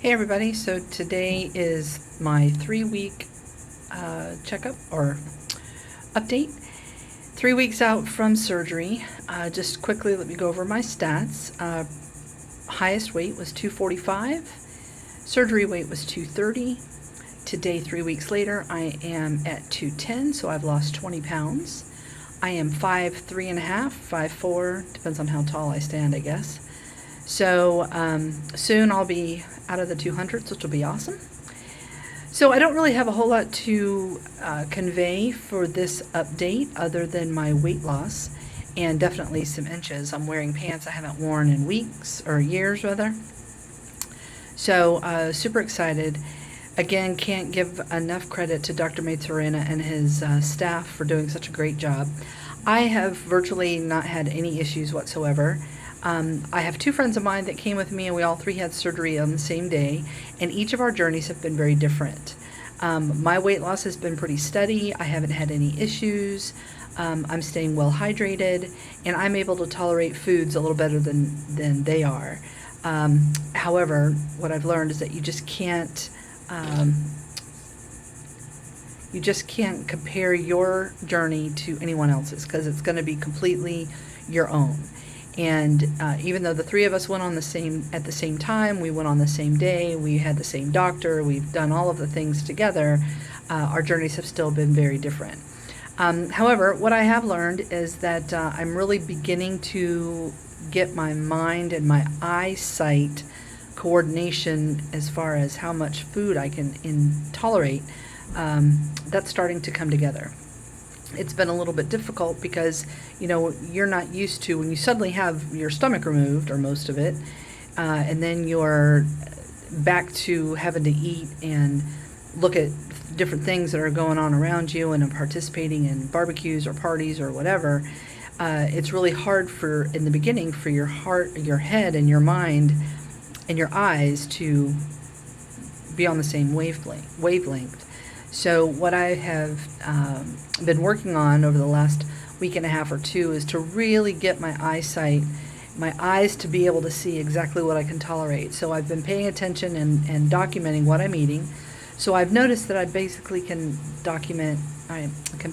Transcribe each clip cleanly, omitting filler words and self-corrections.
Hey everybody, so today is my 3-week checkup or update. 3 weeks out from surgery. Just quickly let me go over my stats. Highest weight was 245. Surgery weight was 230. Today, 3 weeks later, I am at 210, so I've lost 20 pounds. I am 5'3.5", 5'4", depends on how tall I stand, I guess. So soon I'll be out of the 200s, which will be awesome. So I don't really have a whole lot to convey for this update other than my weight loss and definitely some inches. I'm wearing pants I haven't worn in weeks or years rather. So super excited. Again, can't give enough credit to Dr. Maytorena and his staff for doing such a great job. I have virtually not had any issues whatsoever. I have 2 friends of mine that came with me, and we all 3 had surgery on the same day, and each of our journeys have been very different. My weight loss has been pretty steady. I haven't had any issues. I'm staying well hydrated, and I'm able to tolerate foods a little better than they are. However, what I've learned is that you just can't compare your journey to anyone else's, because it's going to be completely your own. And even though the 3 of us went on at the same time, we went on the same day, we had the same doctor, we've done all of the things together, our journeys have still been very different. However, what I have learned is that I'm really beginning to get my mind and my eyesight coordination as far as how much food I can tolerate. That's starting to come together. It's been a little bit difficult because, you're not used to when you suddenly have your stomach removed, or most of it, and then you're back to having to eat and look at different things that are going on around you and participating in barbecues or parties or whatever. It's really hard in the beginning for your heart, your head, and your mind and your eyes to be on the same wavelength. So what I have been working on over the last week and a half or 2 is to really get my eyes to be able to see exactly what I can tolerate. So I've been paying attention and documenting what I'm eating. So I've noticed that I can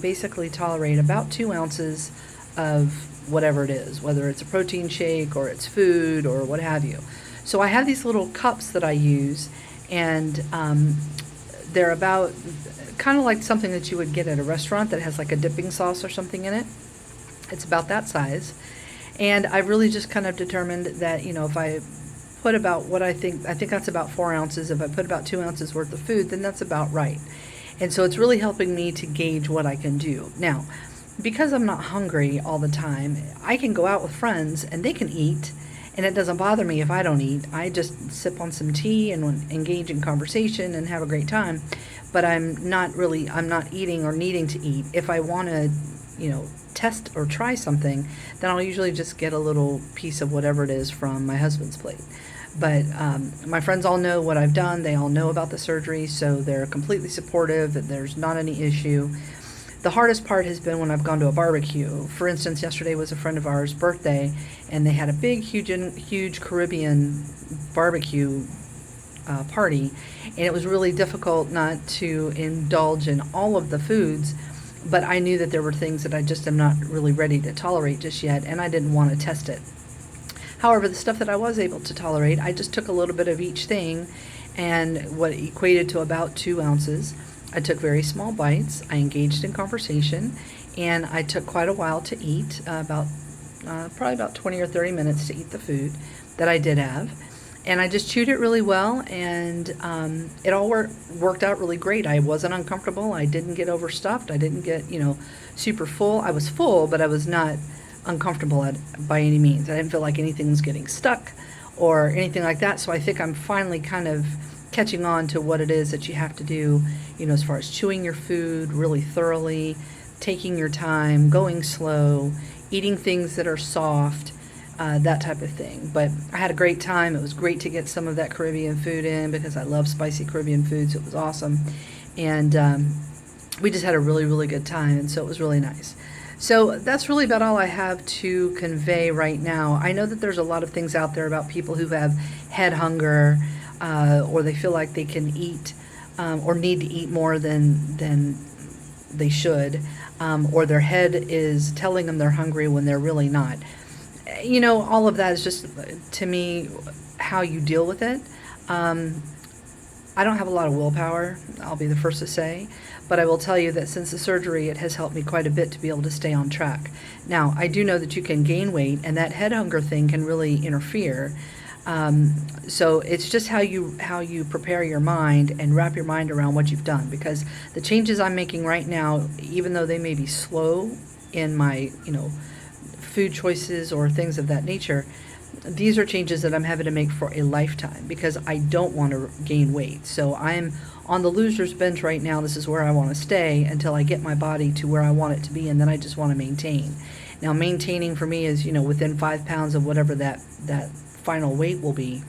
basically tolerate about 2 ounces of whatever it is, whether it's a protein shake or it's food or what have you. So I have these little cups that I use, and they're about kind of like something that you would get at a restaurant that has like a dipping sauce or something in it. It's about that size. And I really just kind of determined that, if I put about what I think that's about 4 ounces. If I put about 2 ounces worth of food, then that's about right. And so it's really helping me to gauge what I can do. Now, because I'm not hungry all the time, I can go out with friends and they can eat, and it doesn't bother me if I don't eat. I just sip on some tea and engage in conversation and have a great time. But I'm not eating or needing to eat. If I want to, test or try something, then I'll usually just get a little piece of whatever it is from my husband's plate. But my friends all know what I've done. They all know about the surgery, so they're completely supportive, and there's not any issue. The hardest part has been when I've gone to a barbecue. For instance, yesterday was a friend of ours' birthday, and they had a big, huge Caribbean barbecue party, and it was really difficult not to indulge in all of the foods, but I knew that there were things that I just am not really ready to tolerate just yet, and I didn't want to test it. However, the stuff that I was able to tolerate, I just took a little bit of each thing, and what equated to about 2 ounces. I took very small bites, I engaged in conversation, and I took quite a while to eat, probably about 20 or 30 minutes to eat the food that I did have. And I just chewed it really well, and it all worked out really great. I wasn't uncomfortable. I didn't get overstuffed. I didn't get, super full. I was full, but I was not uncomfortable by any means. I didn't feel like anything was getting stuck or anything like that. So I think I'm finally kind of catching on to what it is that you have to do, as far as chewing your food really thoroughly, taking your time, going slow, eating things that are soft, that type of thing. But I had a great time. It was great to get some of that Caribbean food in because I love spicy Caribbean food, so it was awesome. And we just had a really, really good time, and so it was really nice. So that's really about all I have to convey right now. I know that there's a lot of things out there about people who have head hunger, or they feel like they can eat or need to eat more than they should, or their head is telling them they're hungry when they're really not. You know, all of that is just, to me, how you deal with it. I don't have a lot of willpower, I'll be the first to say, but I will tell you that since the surgery, it has helped me quite a bit to be able to stay on track. Now, I do know that you can gain weight, and that head hunger thing can really interfere. So it's just how you prepare your mind and wrap your mind around what you've done, because the changes I'm making right now, even though they may be slow in my, food choices or things of that nature, these are changes that I'm having to make for a lifetime because I don't want to gain weight. So I'm on the loser's bench right now. This is where I want to stay until I get my body to where I want it to be, and then I just want to maintain. Now, maintaining for me is, within 5 pounds of whatever that final weight will be.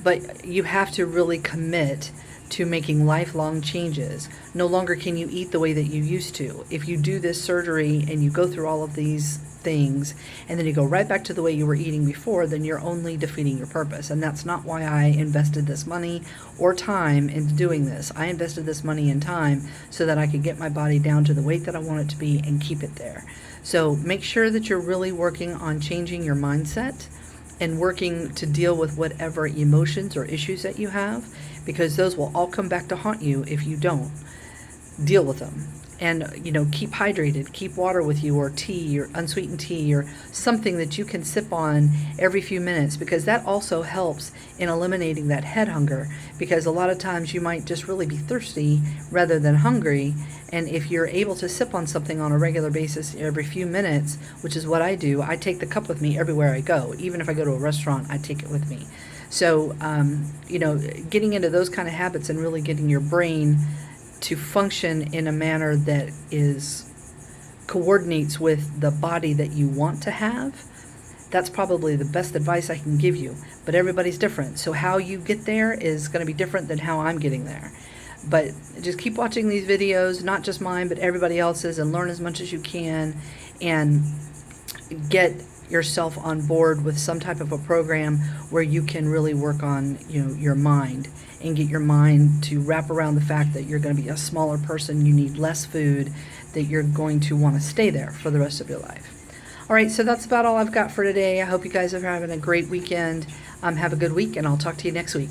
But you have to really commit to making lifelong changes. No longer can you eat the way that you used to. If you do this surgery and you go through all of these things and then you go right back to the way you were eating before, then you're only defeating your purpose. And that's not why I invested this money or time into doing this. I invested this money and time so that I could get my body down to the weight that I want it to be and keep it there. So make sure that you're really working on changing your mindset and working to deal with whatever emotions or issues that you have, because those will all come back to haunt you if you don't deal with them. And, keep hydrated, keep water with you, or tea, or unsweetened tea, or something that you can sip on every few minutes, because that also helps in eliminating that head hunger, because a lot of times you might just really be thirsty rather than hungry. And if you're able to sip on something on a regular basis every few minutes, which is what I do, I take the cup with me everywhere I go. Even if I go to a restaurant, I take it with me. So, getting into those kind of habits and really getting your brain to function in a manner that coordinates with the body that you want to have, that's probably the best advice I can give you. But everybody's different, so how you get there is going to be different than how I'm getting there. But just keep watching these videos, not just mine, but everybody else's, and learn as much as you can, and get yourself on board with some type of a program where you can really work on, your mind, and get your mind to wrap around the fact that you're going to be a smaller person, you need less food, that you're going to want to stay there for the rest of your life. All right, so that's about all I've got for today. I hope you guys are having a great weekend. Have a good week, and I'll talk to you next week.